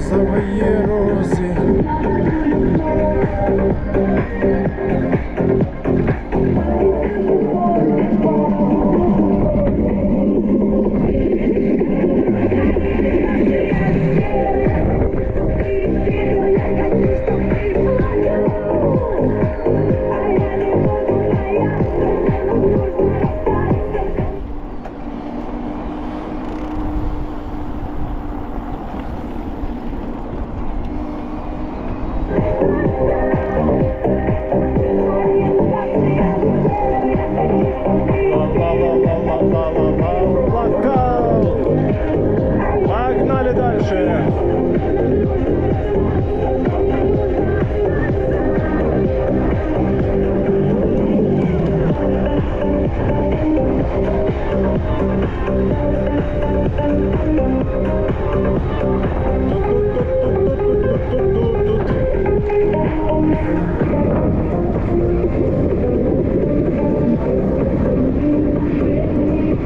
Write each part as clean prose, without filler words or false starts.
розовые розы. Погнали дальше.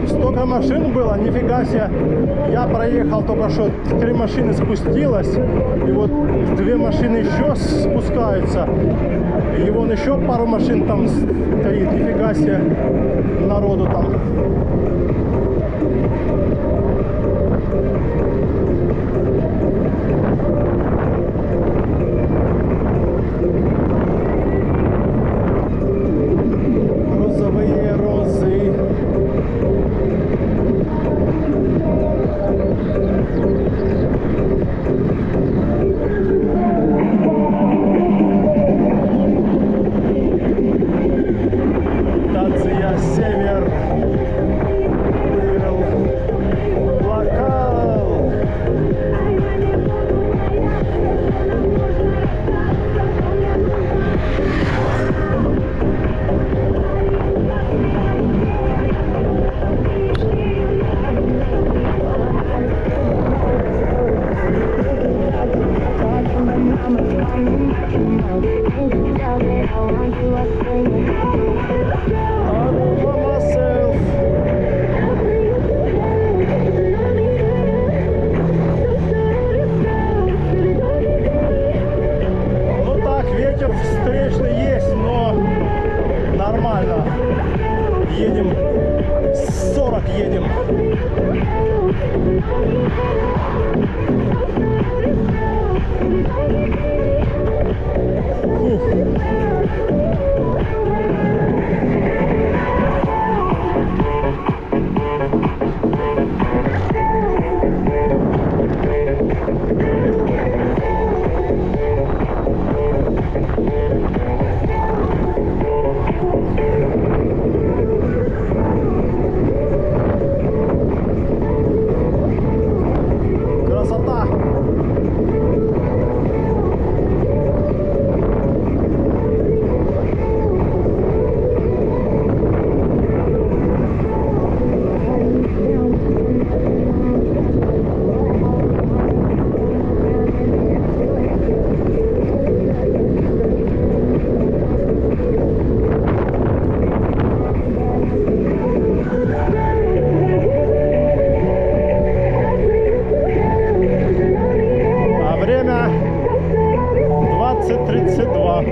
Столько машин было, нифига себе. Я проехал только что, 3 машины спустилось, и вот 2 машины еще спускаются, и вон еще пару машин там стоит, нифига себе народу там. Розовые розы. Станция Север. Вырыл локал. Ну так, ветер встречный есть, но нормально. Едем 40 едем. Красота! А время 20:32.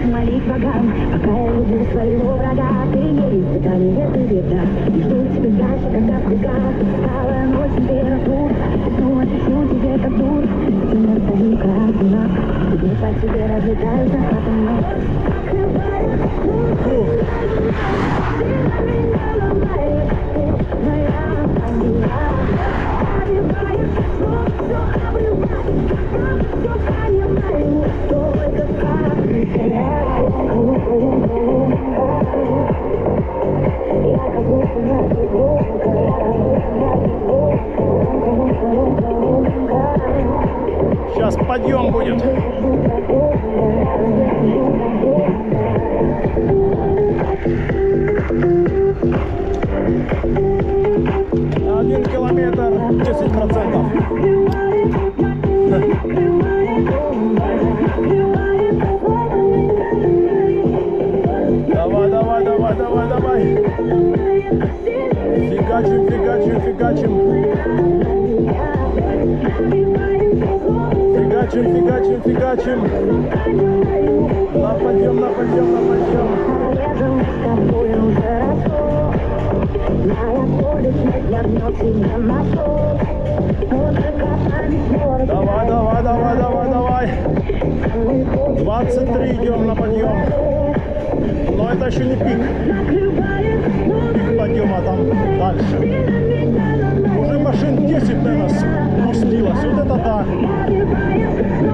Молить богам, пока я люблю своего врага. Ты не испытали, это беда. И жду тебя дальше, когда приказ. Стала ночь, температура. Снова чуть-чуть тебе как дур. И не стою, как знак. Тебе по тебе разлетаются атомы. Давай, давай, давай, давай, давай. Фигачим, фигачим, фигачим. Фигачим, фигачим, фигачим. На подъем, на подъем, на подъем. Рядом с тобой уже росла. Моя совесть вернет тебя на сон. Музыка память. Давай, давай, давай, давай, давай. 23 идем на подъем. Но это еще не пик. Пик подъема там дальше. Уже машин 10, наверное, спустилось. Вот это да.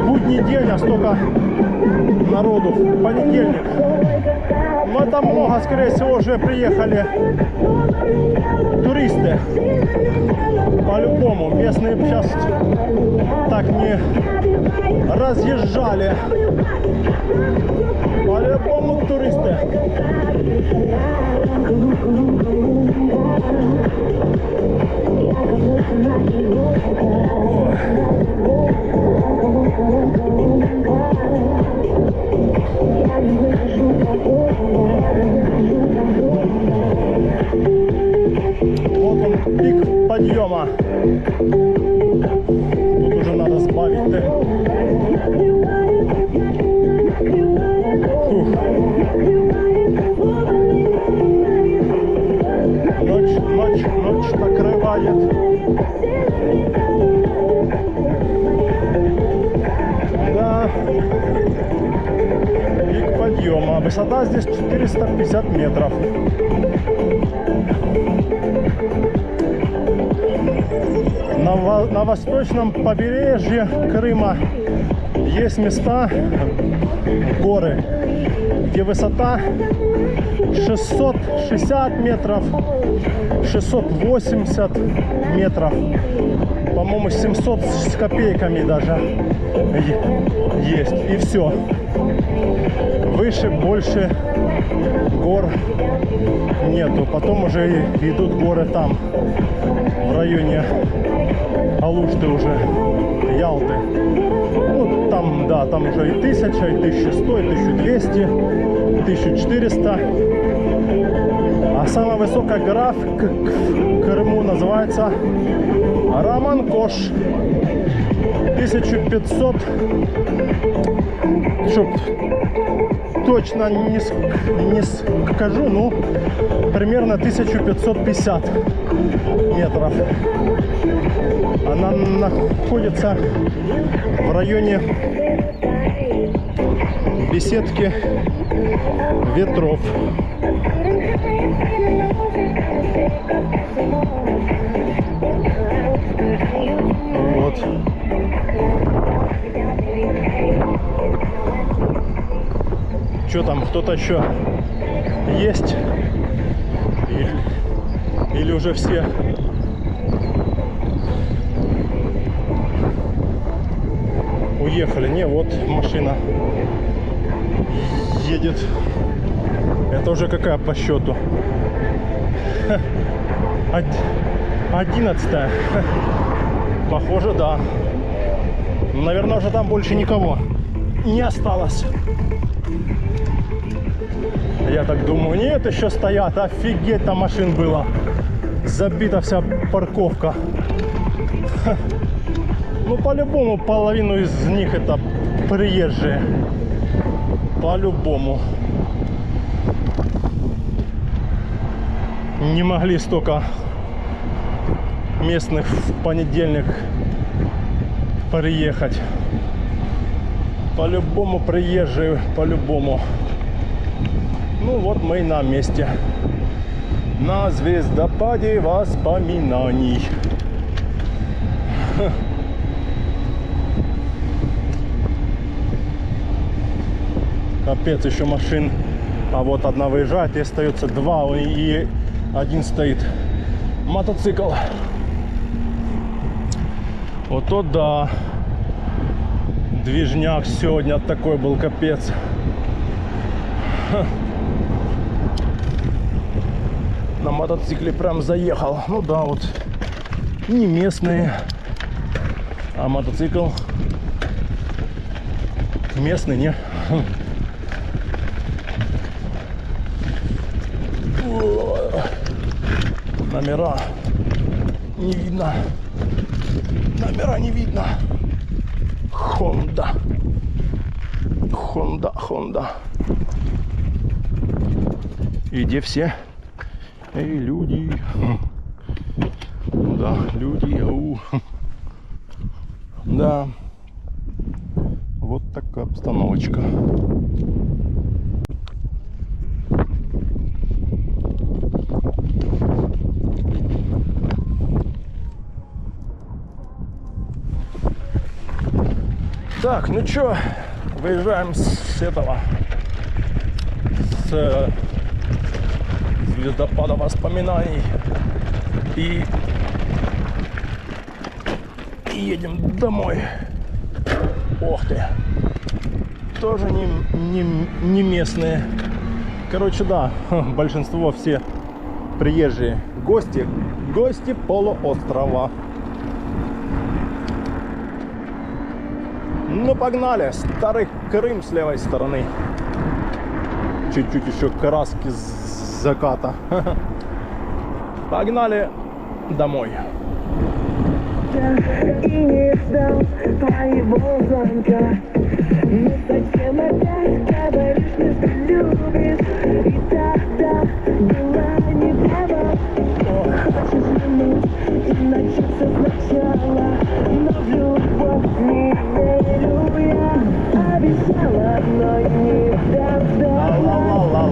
Будний день, а столько народу. Понедельник. Но там много, скорее всего, уже приехали туристы. По-любому. Местные сейчас так не разъезжали. По-любому туристы. Вот он, пик подъема. Тут уже надо сбавить темп. Фух. Ночь накрывает. Да. Пик подъема. Высота здесь 450 метров. На восточном побережье Крыма есть места, горы, где высота 660 метров, 680 метров, по-моему, 700 с копейками даже есть. И все. Выше, больше гор нету. Потом уже идут горы там, в районе Алушты уже, Ялты. Ну, там, да, там уже и 1000, и 1100, и 1200, 1400. А самая высокая гора в Крыму называется Романкош. 1500, чтоб точно не скажу, ну, примерно 1550 метров. Она находится в районе беседки ветров. Вот. Что там, кто-то еще есть? Или уже все? Уехали. Не, вот машина едет. Это уже какая по счету? 11-я. Похоже, да. Наверное, уже там больше никого не осталось. Я так думаю, нет, еще стоят. Офигеть, там машин было. Забита вся парковка. Ну, по-любому, половину из них это приезжие. По-любому. Не могли столько местных в понедельник приехать. По-любому приезжие, по-любому. Ну вот мы и на месте. На звездопаде воспоминаний. Капец, еще машин. А вот одна выезжает, и остается два, и один стоит. Мотоцикл. Вот то да. Движняк сегодня такой был, капец. На мотоцикле прям заехал. Ну да, вот не местные. А мотоцикл местный, не? Номера не видно. Номера не видно. Honda. И где все? Эй, люди. Да, люди. Ау. Да. Вот такая обстановочка. Так, ну чё, выезжаем с этого, с звездопада воспоминаний и едем домой. Ох ты, тоже не местные. Короче, да, большинство все приезжие гости полуострова. Ну погнали, старый Крым с левой стороны. Чуть-чуть еще краски с заката. Погнали домой. И не ждал твоего звонка. Ну зачем опять говоришь, что любишь? И тогда была не права. Хочешь вернуть и начаться сначала. Но в любовь не верю я. Обещала, но не дождалась.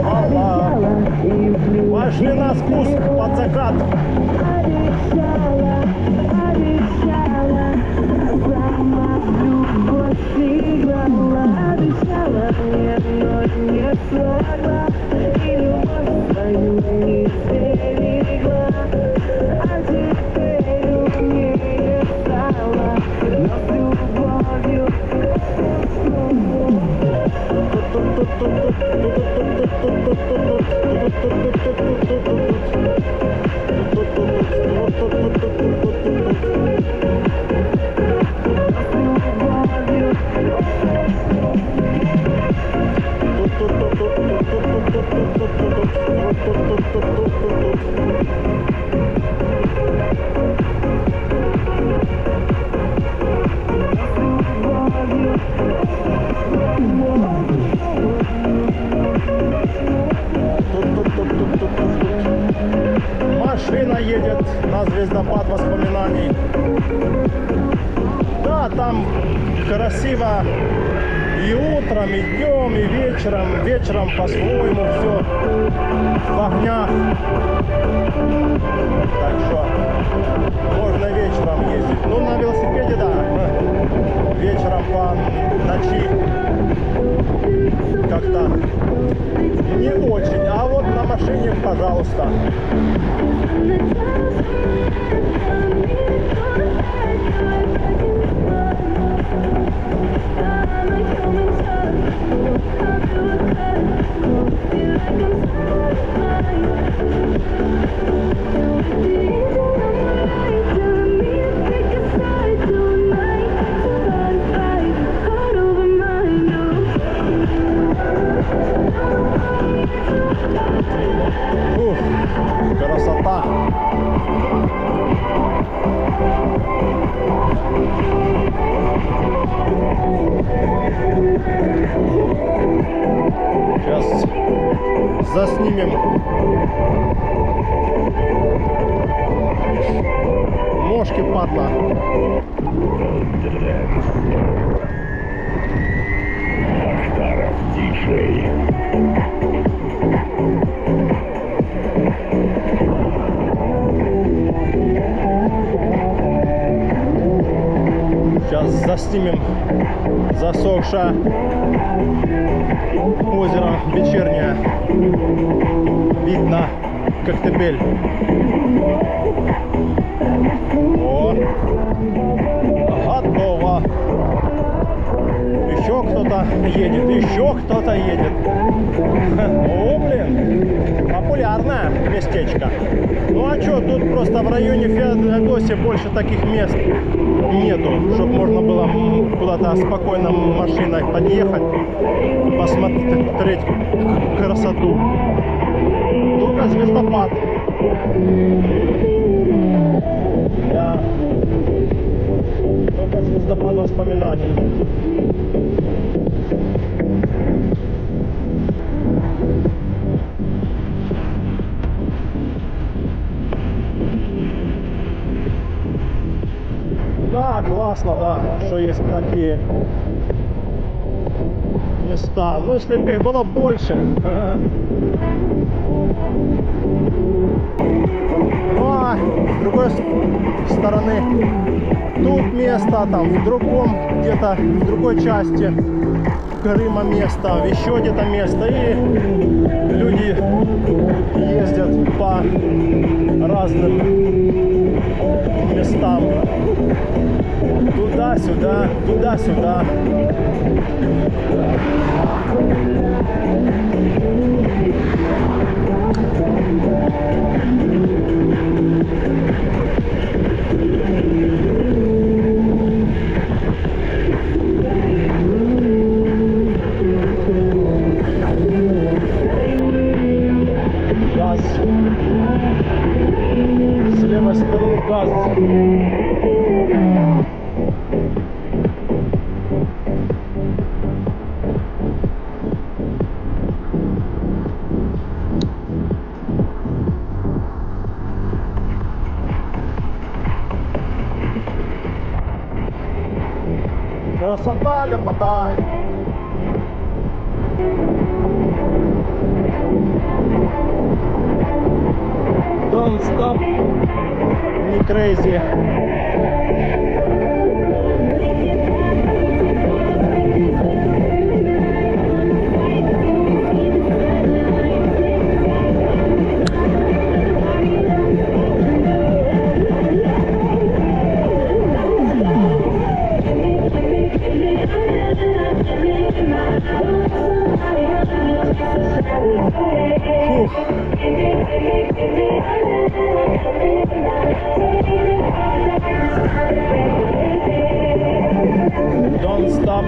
Обещала и плюс. Пошли на спуск под закат. Обещала, сама в любовь играла. Обещала мне, но не смогла. И любовь свою не берегла. А теперь умнее стала. Но с любовью. Машина едет на звездопад воспоминаний. Да, там красиво и утром, и днем, и вечером. Вечером по-своему все в огнях. Так что можно вечером ездить. Ну, на велосипеде, да. Вечером по ночи как-то не очень. А вот на машине, пожалуйста. Ух, красота! Сейчас заснимем ножки, падла. Ахтаров диджей. Сейчас заснимем засохшее озеро вечернее. Видно Коктебель. О, готово. Еще кто-то кто-то едет, еще кто-то едет. О, блин, популярное местечко. Ну а что, тут просто в районе Феодосии больше таких мест нету, чтобы можно было куда-то спокойно машиной подъехать, посмотреть красоту. Только звездопад. Да. Только звездопад воспоминаний. Да, классно, да, что есть такие места. Ну, если бы их было больше. Ну, а с другой стороны, тут место, там, в другом, где-то, в другой части Крыма место, еще где-то место. И люди ездят по разным местам. Туда-сюда, туда-сюда. Газ. С левой стороны газ. Красота, лепота. Don't stop, не crazy. Фух. Don't stop.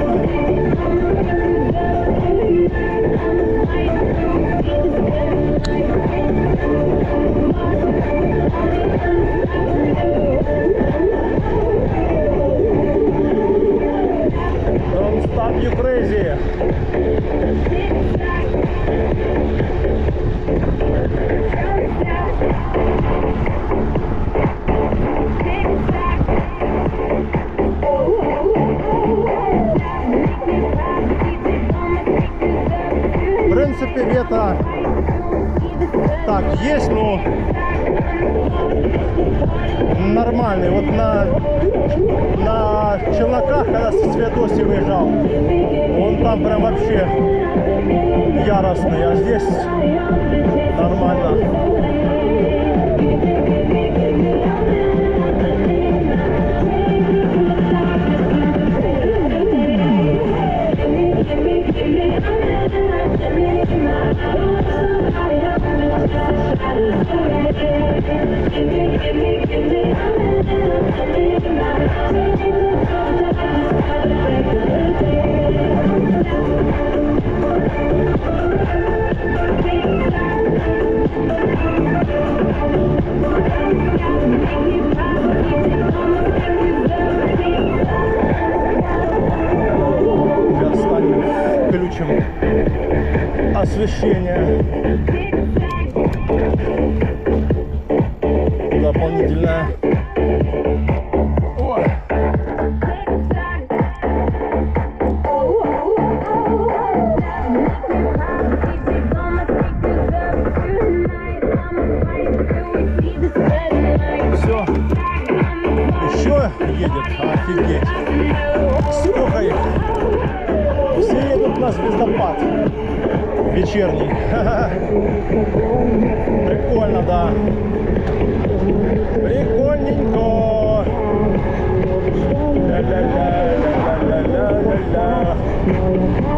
Don't stop, you crazy. В принципе, ветра так есть, но нормальный. Вот на Челноках, когда с Феодосии выезжал, он там прям вообще яростный, а здесь нормально. Сейчас станем, включим освещение дополнительное. Ой. Все, еще едет, офигеть, сколько их, все едут на звездопад вечерний. Прикольно, да. Прикольненько. Ля-ля-ля-ля-ля-ля-ля-ля.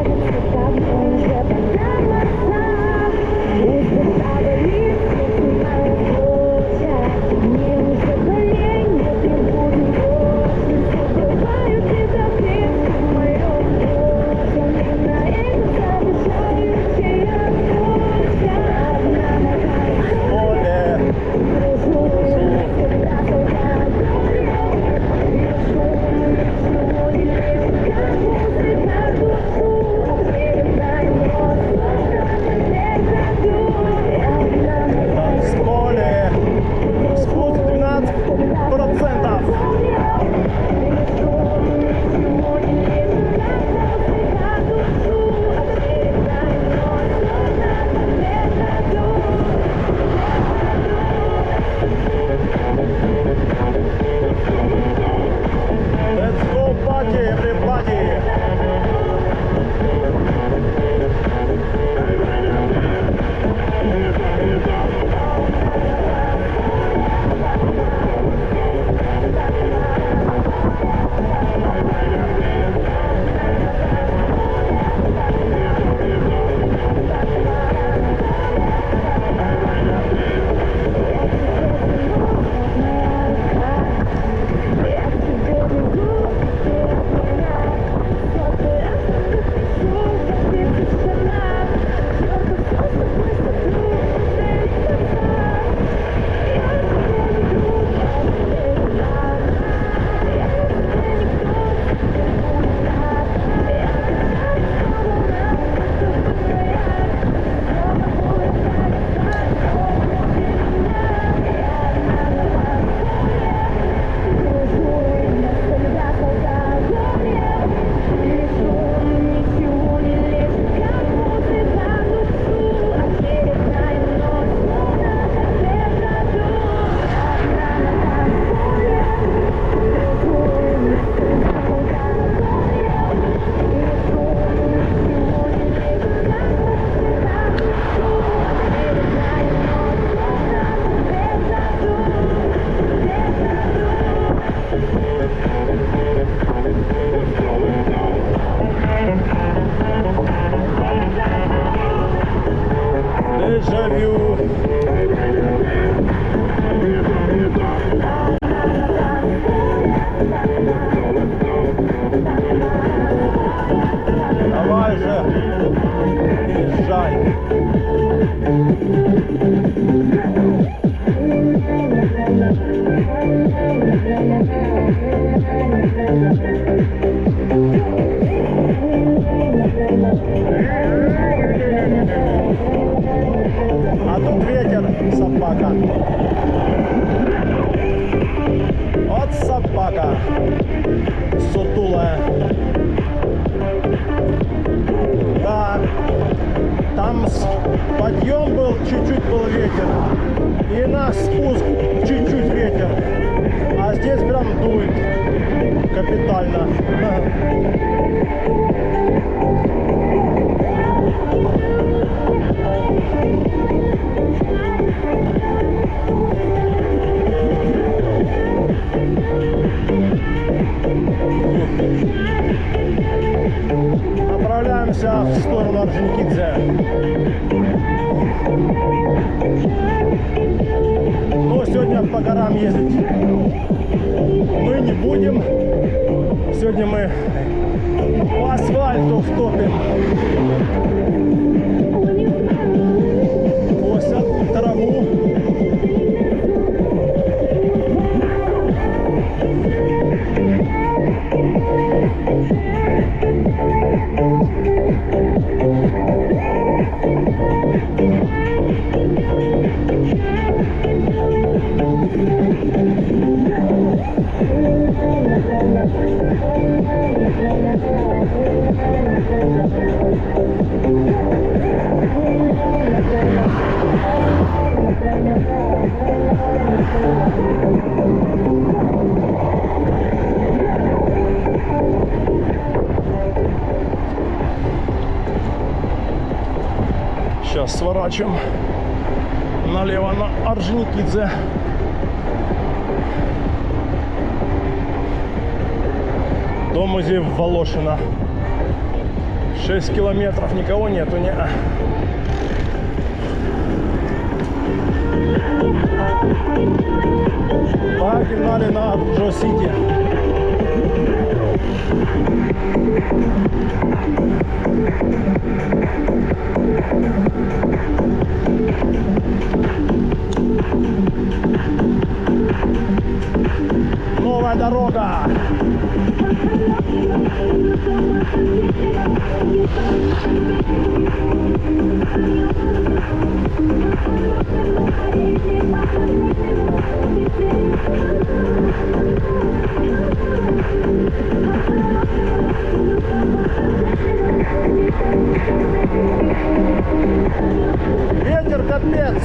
А тут ветер, собака. Вот собака. Сутулая. Да. Там подъем был, чуть-чуть был ветер. И на спуск чуть-чуть ветер. А здесь прям дует. Капитально. Направляемся в сторону Орджоникидзе. Но сегодня по горам ездить мы не будем. Сегодня мы по асфальту втопим. Косят траву. Сейчас сворачиваем налево на Орджоникидзе. До музея Волошина. 6 километров, никого нету, не. Погнали на Джо-Сити. Новая дорога. Ветер капец.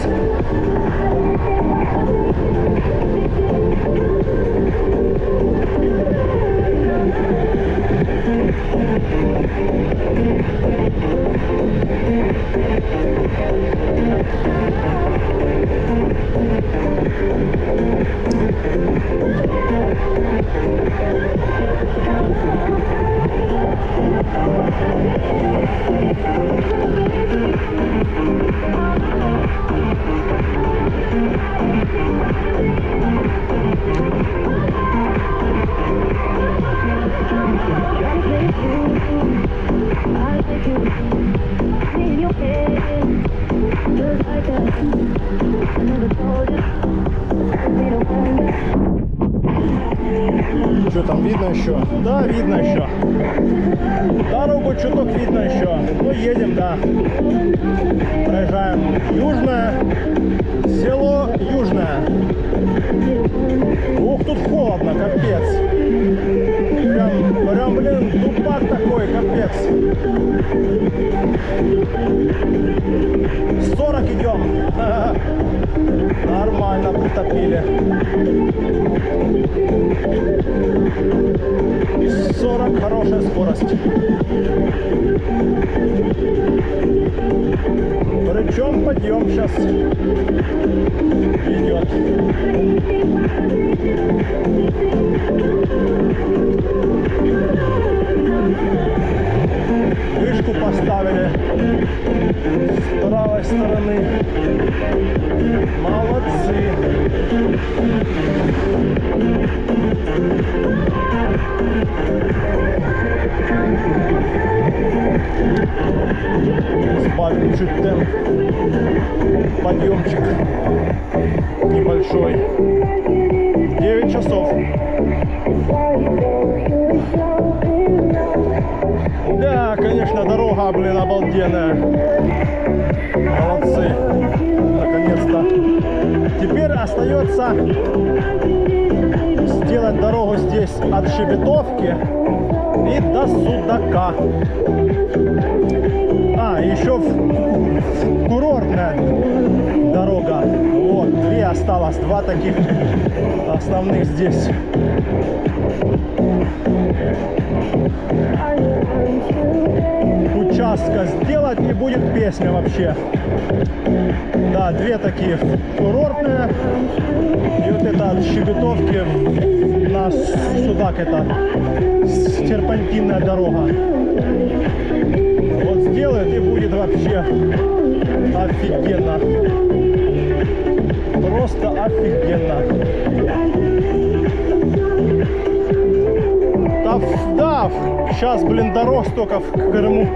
Что там видно еще? Да, видно еще. Дорогу чуток видно еще. Ну, едем, да. Проезжаем Южное. Село Южное. Ух, тут холодно, капец. Прям, блин, тупак такой, капец. 40 идем. Нормально притопили. 40 хорошая скорость. Причем подъем сейчас идет. Вышку поставили с правой стороны. Молодцы. Сбавим чуть темп. Подъемчик небольшой. 9 часов. Да, конечно, дорога, блин, обалденная. Молодцы. Наконец-то. Теперь остается сделать дорогу здесь от Щебетовки и до Судака. А, еще курортная дорога. Вот, 2 осталось, 2 таких основных здесь. Участка сделать и будет песня вообще. Да, 2 такие курортные. И вот это от Щебетовки на Судак, это серпантинная дорога. Вот сделают и будет вообще офигенно. Просто офигенно. Да, сейчас, блин, дорог столько в Крыму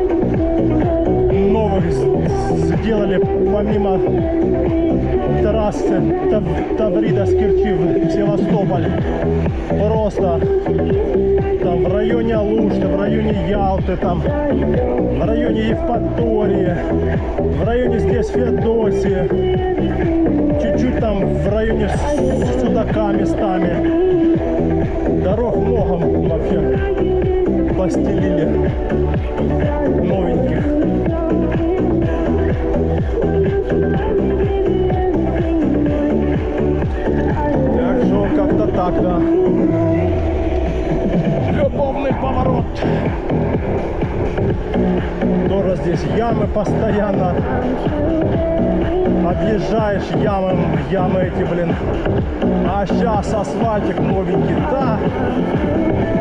новых сделали, помимо трассы Таврида с Керчи в Севастополь. Просто там в районе Алушты, в районе Ялты, там в районе Евпатории, в районе здесь Феодосии, чуть-чуть там в районе Судака местами. Дорог много вообще постелили новеньких. Так что как-то так, да. Любовный поворот. Тоже здесь ямы постоянно. Объезжаешь ямы эти, блин. А сейчас асфальтик новенький, да.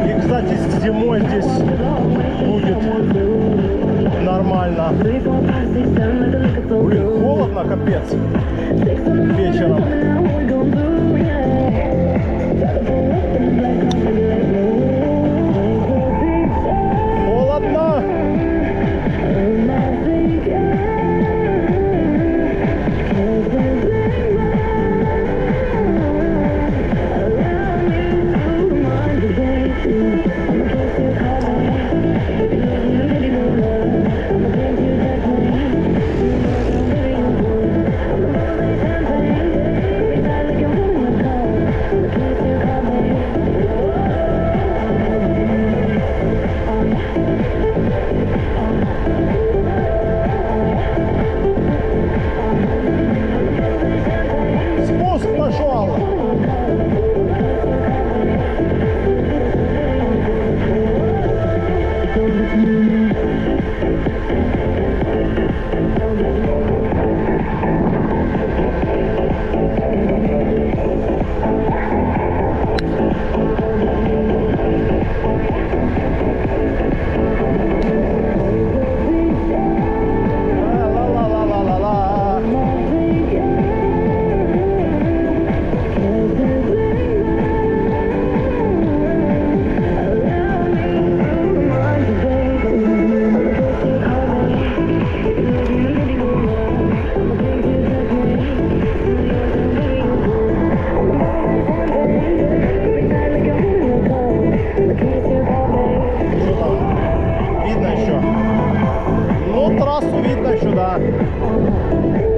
И, кстати, зимой здесь будет нормально. Блин, холодно, капец. Вечером. Холодно.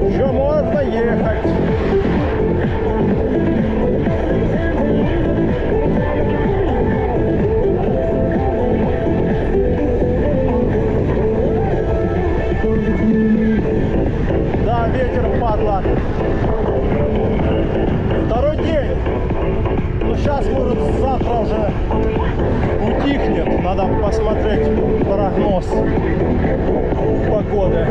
Еще можно ехать. Да, ветер падла. Второй день. Ну сейчас, может, завтра уже утихнет. Надо посмотреть прогноз погоды.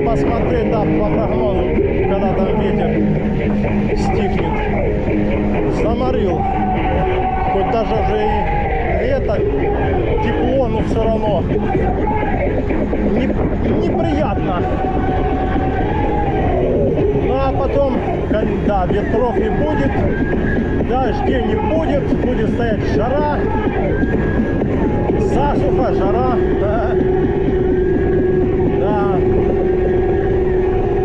Посмотреть, да, по прогнозу, когда там ветер стихнет. Заморил. Хоть даже уже и лето, тепло, но все равно Да, ветров не будет, дождей не будет, будет стоять жара, засуха, жара, да. Да.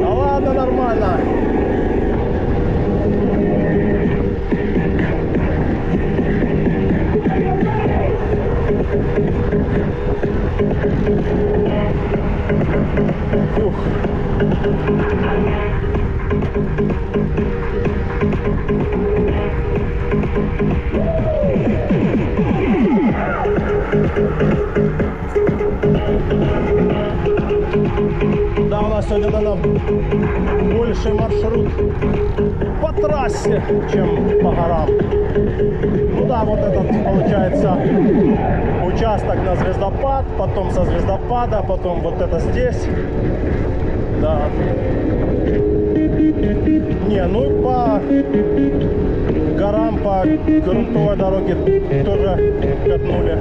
Да ладно, нормально. Ух. Да, у нас сегодня, наверное, больше маршрут по трассе, чем по горам. Ну да, вот этот, получается, участок на звездопад, потом со звездопада, потом вот это здесь. Да. Не, ну и по горам, по грунтовой дороге тоже катнули.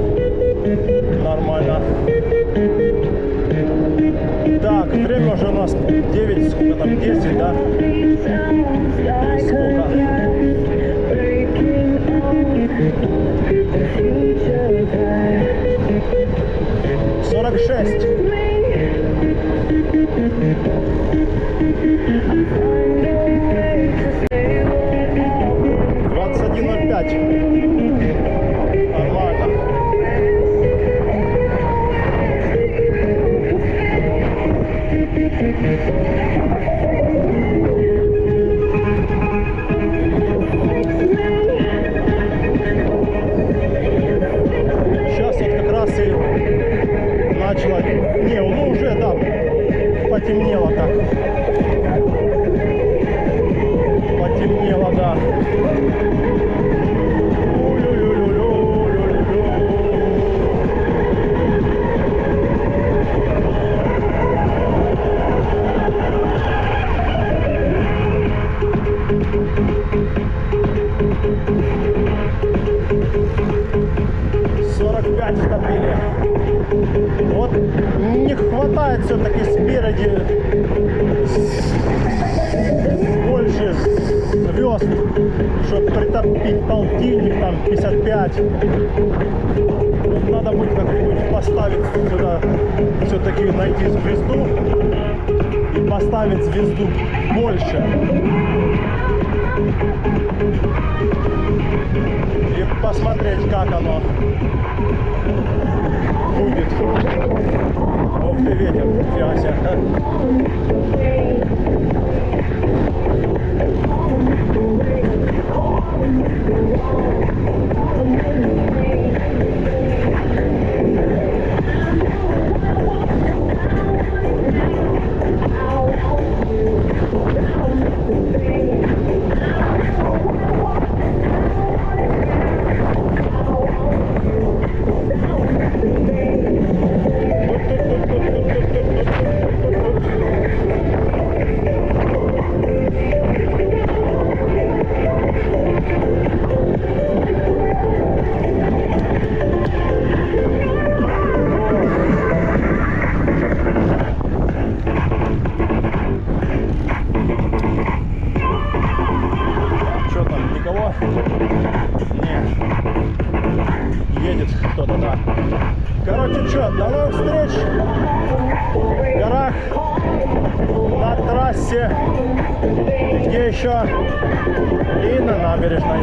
Нормально. Так, время уже у нас 9, сколько там, 10, да? Сколько? 46. Нормально. Сейчас вот как раз и начало. Не, ну уже, да, потемнело так. Потемнело, да. Стабили. Вот не хватает все-таки спереди больше звезд, чтобы притопить полтинник, там 55. Вот надо будет как-нибудь поставить сюда, все-таки найти звезду и поставить звезду больше. И посмотреть, как оно будет. Ох ты, ветер, фига себе. Кто-то, да. Короче, что, до новых встреч в горах, на трассе, где еще, и на набережной.